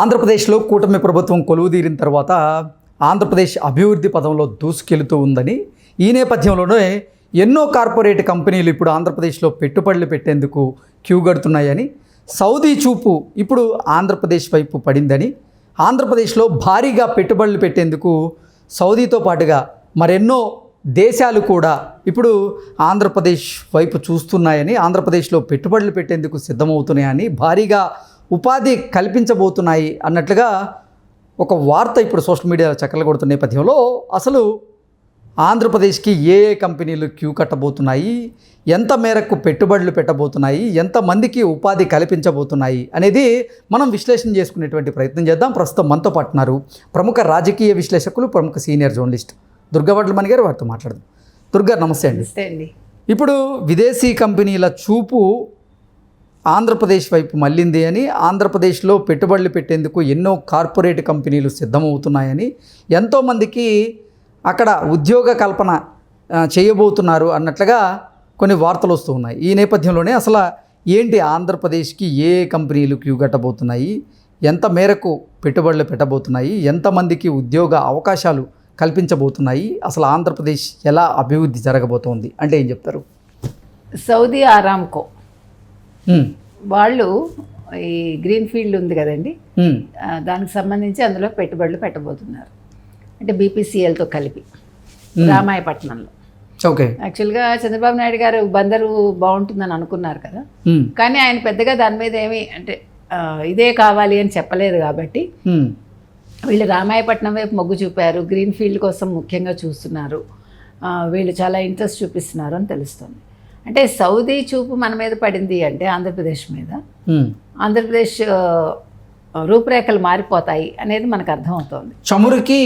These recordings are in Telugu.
ఆంధ్రప్రదేశ్లో కూటమి ప్రభుత్వం కొలువుదీరిన తర్వాత ఆంధ్రప్రదేశ్ అభివృద్ధి పదంలో దూసుకెళ్తూ ఉందని, ఈ నేపథ్యంలోనే ఎన్నో కార్పొరేట్ కంపెనీలు ఇప్పుడు ఆంధ్రప్రదేశ్లో పెట్టుబడులు పెట్టేందుకు క్యూ కడుతున్నాయని, సౌదీ చూపు ఇప్పుడు ఆంధ్రప్రదేశ్ వైపు పడిందని, ఆంధ్రప్రదేశ్లో భారీగా పెట్టుబడులు పెట్టేందుకు సౌదీతో పాటుగా మరెన్నో దేశాలు కూడా ఇప్పుడు ఆంధ్రప్రదేశ్ వైపు చూస్తున్నాయని, ఆంధ్రప్రదేశ్లో పెట్టుబడులు పెట్టేందుకు సిద్ధమవుతున్నాయని, భారీగా ఉపాధి కల్పించబోతున్నాయి అన్నట్లుగా ఒక వార్త ఇప్పుడు సోషల్ మీడియాలో చక్కర్లు కొడుతున్న నేపథ్యంలో అసలు ఆంధ్రప్రదేశ్కి ఏ కంపెనీలు క్యూ కట్టబోతున్నాయి, ఎంత మేరకు పెట్టుబడులు పెట్టబోతున్నాయి, ఎంతమందికి ఉపాధి కల్పించబోతున్నాయి అనేది మనం విశ్లేషణ చేసుకునేటువంటి ప్రయత్నం చేద్దాం. ప్రస్తుతం మనతో పాటున్నారు ప్రముఖ రాజకీయ విశ్లేషకులు, ప్రముఖ సీనియర్ జర్నలిస్ట్ దుర్గావడ్లమణి గారు. వారితో మాట్లాడదాం. దుర్గా, నమస్తే అండి. ఇప్పుడు విదేశీ కంపెనీల చూపు ఆంధ్రప్రదేశ్ వైపు మళ్ళింది అని, ఆంధ్రప్రదేశ్లో పెట్టుబడులు పెట్టేందుకు ఎన్నో కార్పొరేట్ కంపెనీలు సిద్ధమవుతున్నాయని, ఎంతోమందికి అక్కడ ఉద్యోగ కల్పన చేయబోతున్నారు అన్నట్లుగా కొన్ని వార్తలు వస్తూ ఉన్నాయి. ఈ నేపథ్యంలోనే అసలు ఏంటి ఆంధ్రప్రదేశ్కి ఏ కంపెనీలు క్యూ కట్టబోతున్నాయి, ఎంత మేరకు పెట్టుబడులు పెట్టబోతున్నాయి, ఎంతమందికి ఉద్యోగ అవకాశాలు కల్పించబోతున్నాయి, అసలు ఆంధ్రప్రదేశ్ ఎలా అభివృద్ధి జరగబోతోంది అంటే ఏం చెప్తారు? సౌదీ ఆరామ్కో వాళ్ళు ఈ గ్రీన్ ఫీల్డ్ ఉంది కదండి, దానికి సంబంధించి అందులో పెట్టుబడులు పెట్టబోతున్నారు. అంటే బీపీసీఎల్తో కలిపి రామాయపట్నంలో. ఓకే, యాక్చువల్గా చంద్రబాబు నాయుడు గారు బందరు బాగుంటుందని అనుకున్నారు కదా, కానీ ఆయన పెద్దగా దాని మీద ఏమి అంటే ఇదే కావాలి అని చెప్పలేదు. కాబట్టి వీళ్ళు రామాయపట్నం వైపు మొగ్గు చూపారు, గ్రీన్ ఫీల్డ్ కోసం ముఖ్యంగా చూస్తున్నారు, వీళ్ళు చాలా ఇంట్రెస్ట్ చూపిస్తున్నారు అని తెలుస్తుంది. అంటే సౌదీ చూపు మన మీద పడింది అంటే ఆంధ్రప్రదేశ్ మీద, ఆంధ్రప్రదేశ్ రూపురేఖలు మారిపోతాయి అనేది మనకు అర్థమవుతోంది. చమురుకి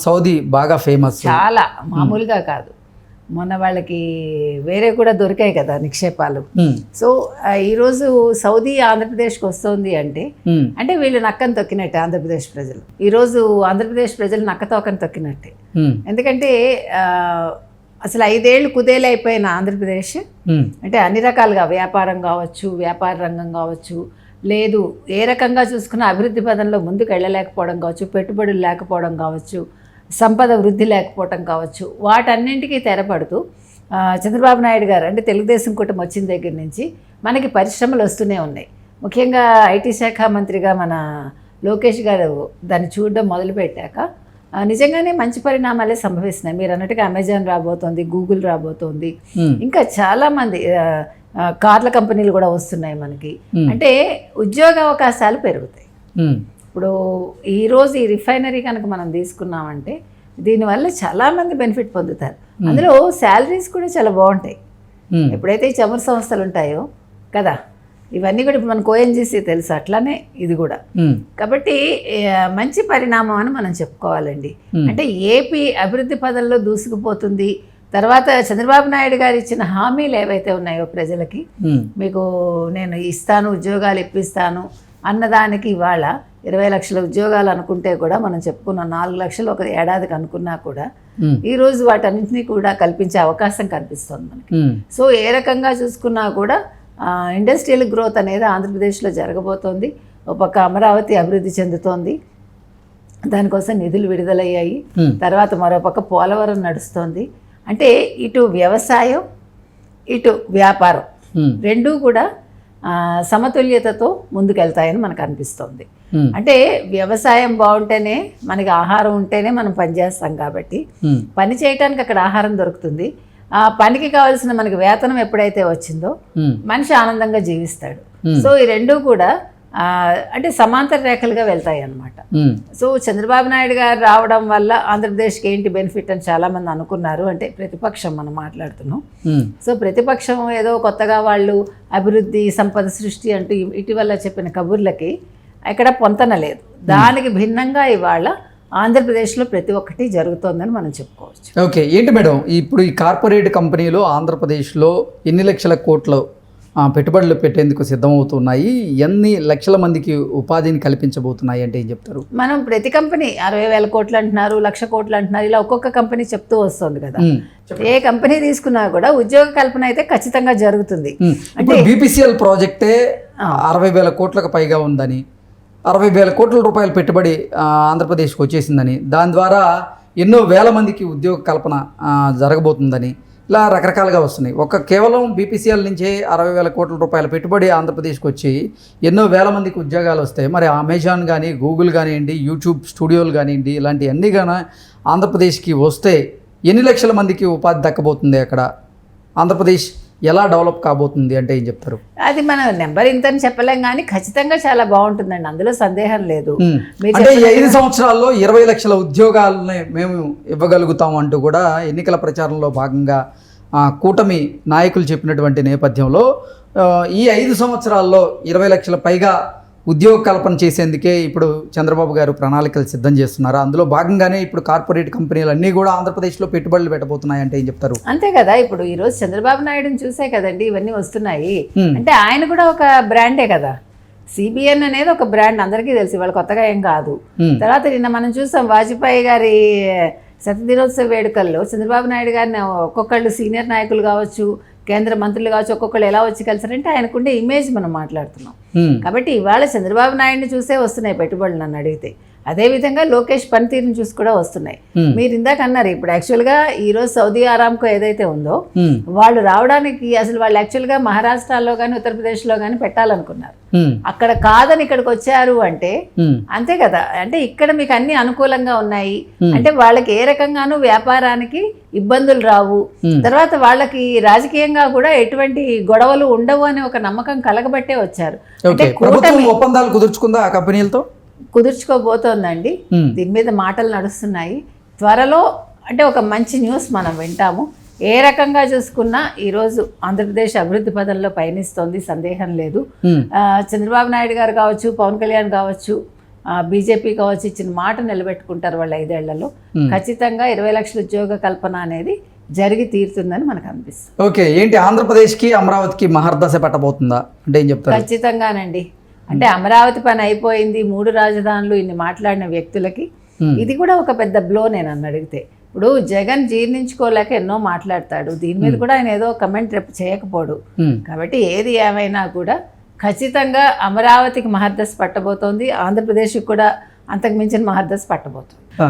సౌదీ బాగా ఫేమస్, చాలా మామూలుగా కాదు. మొన్న వాళ్ళకి వేరే కూడా దొరికాయి కదా నిక్షేపాలు. సో ఈరోజు సౌదీ ఆంధ్రప్రదేశ్కి వస్తుంది అంటే అంటే వీళ్ళు నక్కను తొక్కినట్టే ఆంధ్రప్రదేశ్ ప్రజలు. ఈరోజు ఆంధ్రప్రదేశ్ ప్రజలు నక్క తోకను తొక్కినట్టే. ఎందుకంటే అసలు 5 ఏళ్ళు కుదేలైపోయిన ఆంధ్రప్రదేశ్ అంటే అన్ని రకాలుగా వ్యాపారం కావచ్చు, వ్యాపార రంగం కావచ్చు, లేదు ఏ రకంగా చూసుకున్న అభివృద్ధి పదంలో ముందుకు వెళ్ళలేకపోవడం కావచ్చు, పెట్టుబడులు లేకపోవడం కావచ్చు, సంపద వృద్ధి లేకపోవడం కావచ్చు, వాటన్నింటికీ తెరపడుతూ చంద్రబాబు నాయుడు గారు అంటే తెలుగుదేశం కూటమి వచ్చిన దగ్గర నుంచి మనకి పరిశ్రమలు వస్తూనే ఉన్నాయి. ముఖ్యంగా ఐటీ శాఖ మంత్రిగా మన లోకేష్ గారు దాన్ని చూడడం మొదలుపెట్టాక నిజంగానే మంచి పరిణామాలే సంభవిస్తున్నాయి. మీరు అన్నట్టుగా అమెజాన్ రాబోతోంది, గూగుల్ రాబోతోంది, ఇంకా చాలామంది కార్ల కంపెనీలు కూడా వస్తున్నాయి మనకి. అంటే ఉద్యోగ అవకాశాలు పెరుగుతాయి. ఇప్పుడు ఈరోజు ఈ రిఫైనరీ కనుక మనం తీసుకున్నామంటే దీనివల్ల చాలామంది బెనిఫిట్ పొందుతారు. అందులో శాలరీస్ కూడా చాలా బాగుంటాయి. ఎప్పుడైతే ఈ చమురు సంస్థలు ఉంటాయో కదా, ఇవన్నీ కూడా ఇప్పుడు మనకు ఓఎన్జీసీ తెలుసు, అట్లానే ఇది కూడా. కాబట్టి మంచి పరిణామం అని మనం చెప్పుకోవాలండి. అంటే ఏపీ అభివృద్ధి పదంలో దూసుకుపోతుంది. తర్వాత చంద్రబాబు నాయుడు గారు ఇచ్చిన హామీలు ఏవైతే ఉన్నాయో ప్రజలకి, మీకు నేను ఇస్తాను, ఉద్యోగాలు ఇప్పిస్తాను అన్నదానికి ఇవాళ 20 లక్షల ఉద్యోగాలు అనుకుంటే కూడా మనం చెప్పుకున్న 4 లక్షలు ఒక ఏడాదికి అనుకున్నా కూడా ఈరోజు వాటన్నింటినీ కూడా కల్పించే అవకాశం కనిపిస్తుంది మనకి. సో ఏ రకంగా చూసుకున్నా కూడా ఇండస్ట్రియల్ గ్రోత్ అనేది ఆంధ్రప్రదేశ్లో జరగబోతోంది. ఒక పక్క అమరావతి అభివృద్ధి చెందుతోంది, దానికోసం నిధులు విడుదలయ్యాయి. తర్వాత మరోపక్క పోలవరం నడుస్తోంది. అంటే ఇటు వ్యవసాయం, ఇటు వ్యాపారం రెండూ కూడా సమతుల్యతతో ముందుకెళ్తాయని మనకు అనిపిస్తుంది. అంటే వ్యవసాయం బాగుంటేనే మనకి ఆహారం ఉంటేనే మనం పనిచేస్తాం. కాబట్టి పని చేయటానికి అక్కడ ఆహారం దొరుకుతుంది. ఆ పనికి కావాల్సిన మనకి వేతనం ఎప్పుడైతే వచ్చిందో మనిషి ఆనందంగా జీవిస్తాడు. సో ఈ రెండూ కూడా అంటే సమాంతర రేఖలుగా వెళ్తాయి అన్నమాట. సో చంద్రబాబు నాయుడు గారు రావడం వల్ల ఆంధ్రప్రదేశ్కి ఏంటి బెనిఫిట్ అని చాలామంది అనుకున్నారు. అంటే ప్రతిపక్షం మనం మాట్లాడుతున్నాం. సో ప్రతిపక్షం ఏదో కొత్తగా వాళ్ళు అభివృద్ధి, సంపద సృష్టి అంటూ ఇటీవల చెప్పిన కబుర్లకి ఇక్కడ పొంతన లేదు. దానికి భిన్నంగా ఇవాళ ఆంధ్రప్రదేశ్లో ప్రతి ఒక్కటి జరుగుతోందని మనం చెప్పుకోవచ్చు. ఓకే, ఏంటి మేడం ఇప్పుడు ఈ కార్పొరేట్ కంపెనీలు ఆంధ్రప్రదేశ్లో ఎన్ని లక్షల కోట్లు పెట్టుబడులు పెట్టేందుకు సిద్ధమవుతున్నాయి, ఎన్ని లక్షల మందికి ఉపాధిని కల్పించబోతున్నాయి అంటే ఏం చెప్తారు? మనం ప్రతి కంపెనీ 60,000 కోట్లు అంటున్నారు, 1,00,000 కోట్లు అంటున్నారు, ఇలా ఒక్కొక్క కంపెనీ చెప్తూ వస్తుంది కదా. ఏ కంపెనీ తీసుకున్నా కూడా ఉద్యోగ కల్పన అయితే ఖచ్చితంగా జరుగుతుంది. అంటే బీపీసీఎల్ ప్రాజెక్టే 60,000 కోట్లకు పైగా ఉందని, 60,000 కోట్ల రూపాయల పెట్టుబడి ఆంధ్రప్రదేశ్కి వచ్చేసిందని, దాని ద్వారా ఎన్నో వేల మందికి ఉద్యోగ కల్పన జరగబోతుందని ఇలా రకరకాలుగా వస్తున్నాయి. కేవలం బీపీసీఎల్ నుంచే 60,000 కోట్ల రూపాయల పెట్టుబడి ఆంధ్రప్రదేశ్కి వచ్చి ఎన్నో వేల మందికి ఉద్యోగాలు వస్తాయి. మరి అమెజాన్ కానీ, గూగుల్ కానివ్వండి, యూట్యూబ్ స్టూడియోలు కానివ్వండి, ఇలాంటివన్నీ కానీ ఆంధ్రప్రదేశ్కి వస్తే ఎన్ని లక్షల మందికి ఉపాధి దక్కబోతుంది? అక్కడ ఆంధ్రప్రదేశ్ ఎలా డెవలప్ కాబోతుంది అంటే ఏం చెప్తారు? అది మనం నెంబర్ ఇంతని చెప్పలేం కానీ ఖచ్చితంగా చాలా బాగుంటుందండి, అందులో సందేహం లేదు. అంటే ఈ 5 సంవత్సరాల్లో 20 లక్షల ఉద్యోగాలని మేము ఇవ్వగలుగుతాం అంటూ కూడా ఎన్నికల ప్రచారంలో భాగంగా కూటమి నాయకులు చెప్పినటువంటి నేపథ్యంలో ఈ 5 సంవత్సరాల్లో 20 లక్షల పైగా ఉద్యోగ కల్పన చేసేందుకే ఇప్పుడు చంద్రబాబు గారు ప్రణాళికలు సిద్ధం చేస్తున్నారు. అందులో భాగంగానే ఇప్పుడు కార్పొరేట్ కంపెనీలు అన్నీ కూడా ఆంధ్రప్రదేశ్లో పెట్టుబడులు పెట్టబోతున్నాయంటే ఏం చెప్తారు? అంతే కదా, ఇప్పుడు ఈరోజు చంద్రబాబు నాయుడుని చూసే కదండి ఇవన్నీ వస్తున్నాయి. అంటే ఆయన కూడా ఒక బ్రాండే కదా, సిబిఎన్ అనేది ఒక బ్రాండ్, అందరికీ తెలిసి వాళ్ళు కొత్తగా ఏం కాదు. తర్వాత నిన్న మనం చూసాం వాజ్పేయి గారి శతదినోత్సవ వేడుకల్లో చంద్రబాబు నాయుడు గారిని ఒక్కొక్కళ్ళు సీనియర్ నాయకులు కావచ్చు, కేంద్ర మంత్రులు కావచ్చు, ఒక్కొక్కళ్ళు ఎలా వచ్చి కలిసారంటే ఆయనకుండే ఇమేజ్ మనం మాట్లాడుతున్నాం. కాబట్టి ఇవాళ చంద్రబాబు నాయుడిని చూసే వస్తున్నాయి పెట్టుబడులు నన్ను అడిగితే. అదేవిధంగా లోకేష్ పనితీరుని చూసి కూడా వస్తున్నాయి. మీరు ఇందాక అన్నారు, ఇప్పుడు యాక్చువల్గా ఈరోజు సౌదీ ఆరామ్కో ఏదైతే ఉందో వాళ్ళు రావడానికి అసలు వాళ్ళు యాక్చువల్గా మహారాష్ట్రలో కానీ ఉత్తరప్రదేశ్లో కానీ పెట్టాలనుకున్నారు. అక్కడ కాదని ఇక్కడికి వచ్చారు అంటే అంతే కదా, అంటే ఇక్కడ మీకు అన్ని అనుకూలంగా ఉన్నాయి అంటే వాళ్ళకి ఏ రకంగానూ వ్యాపారానికి ఇబ్బందులు రావు, తర్వాత వాళ్ళకి రాజకీయంగా కూడా ఎటువంటి గొడవలు ఉండవు అనే ఒక నమ్మకం కలగబట్టే వచ్చారు. అంటే ప్రభుత్వం ఒప్పందాలు కుదుర్చుకుందా ఆ కంపెనీలతో? కుదుర్చుకోబోతోందండి, దీని మీద మాటలు నడుస్తున్నాయి. త్వరలో అంటే ఒక మంచి న్యూస్ మనం వింటాము. ఏ రకంగా చూసుకున్నా ఈరోజు ఆంధ్రప్రదేశ్ అభివృద్ధి పదంలో పయనిస్తోంది, సందేహం లేదు. చంద్రబాబు నాయుడు గారు కావచ్చు, పవన్ కళ్యాణ్ కావచ్చు, బీజేపీ కావచ్చు, ఇచ్చిన మాట నిలబెట్టుకుంటారు వాళ్ళు 5 ఏళ్లలో. ఖచ్చితంగా 20 లక్షల ఉద్యోగ కల్పన అనేది జరిగి తీరుతుందని మనకు అనిపిస్తుంది. ఓకే, ఏంటి ఆంధ్రప్రదేశ్కి అమరావతికి మహర్దశ పట్టబోతుందా అంటే ఏం చెప్తారు? ఖచ్చితంగానండి, అంటే అమరావతి పని అయిపోయింది, 3 రాజధానులు ఇన్ని మాట్లాడిన వ్యక్తులకి ఇది కూడా ఒక పెద్ద బ్లో. నేను నన్ను అడిగితే ఇప్పుడు జగన్ జీర్ణించుకోలేక ఎన్నో మాట్లాడతాడు, దీని మీద కూడా ఆయన ఏదో కమెంట్ రేపు చేయకపోడు. కాబట్టి ఏది ఏమైనా కూడా ఖచ్చితంగా అమరావతికి మహర్దశ పట్టబోతోంది, ఆంధ్రప్రదేశ్కి కూడా అంతకు మించిన మహర్దశ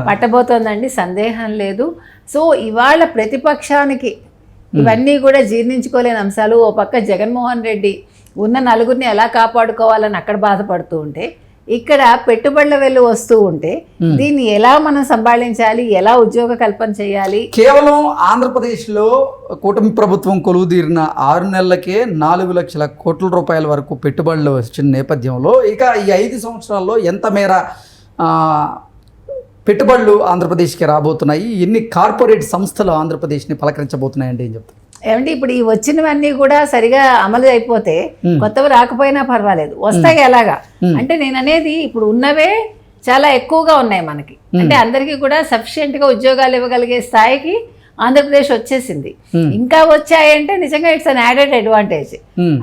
పట్టబోతోందండి, సందేహం లేదు. సో ఇవాళ ప్రతిపక్షానికి ఇవన్నీ కూడా జీర్ణించుకోలేని అంశాలు. ఓ పక్క జగన్మోహన్ రెడ్డి ఉన్న నలుగురిని ఎలా కాపాడుకోవాలని అక్కడ బాధపడుతూ ఉంటే, ఇక్కడ పెట్టుబడుల వెళ్ళు వస్తూ ఉంటే దీన్ని ఎలా మనం సంభాళించాలి, ఎలా ఉద్యోగ కల్పన చేయాలి? కేవలం ఆంధ్రప్రదేశ్లో కూటమి ప్రభుత్వం కొలువుదీరిన 6 నెలలకే 4 లక్షల కోట్ల రూపాయల వరకు పెట్టుబడులు వచ్చిన నేపథ్యంలో ఇక ఈ 5 సంవత్సరాల్లో ఎంత మేర పెట్టుబడులు ఆంధ్రప్రదేశ్కి రాబోతున్నాయి, ఎన్ని కార్పొరేట్ సంస్థలు ఆంధ్రప్రదేశ్ని పలకరించబోతున్నాయంటే ఏం చెప్తారు? ఏమంటే ఇప్పుడు ఈ వచ్చినవన్నీ కూడా సరిగా అమలు అయిపోతే కొత్తవి రాకపోయినా పర్వాలేదు, వస్తాయి ఎలాగా అంటే నేను అనేది ఇప్పుడు ఉన్నవే చాలా ఎక్కువగా ఉన్నాయి మనకి. అంటే అందరికీ కూడా సఫిషియెంట్గా ఉద్యోగాలు ఇవ్వగలిగే స్థాయికి ఆంధ్రప్రదేశ్ వచ్చేసింది. ఇంకా వచ్చాయంటే నిజంగా ఇట్స్ అన్ యాడెడ్ అడ్వాంటేజ్.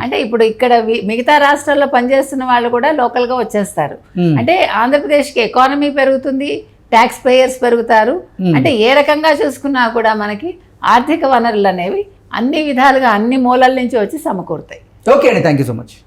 అంటే ఇప్పుడు ఇక్కడ మిగతా రాష్ట్రాల్లో పనిచేస్తున్న వాళ్ళు కూడా లోకల్గా వచ్చేస్తారు. అంటే ఆంధ్రప్రదేశ్కి ఎకానమీ పెరుగుతుంది, ట్యాక్స్ పేయర్స్ పెరుగుతారు. అంటే ఏ రకంగా చూసుకున్నా కూడా మనకి ఆర్థిక వనరులు అనేవి అన్ని విధాలుగా అన్ని మూలాల నుంచి వచ్చి సమకూరుతాయి. ఓకే అండి, థ్యాంక్ యూ సో మచ్.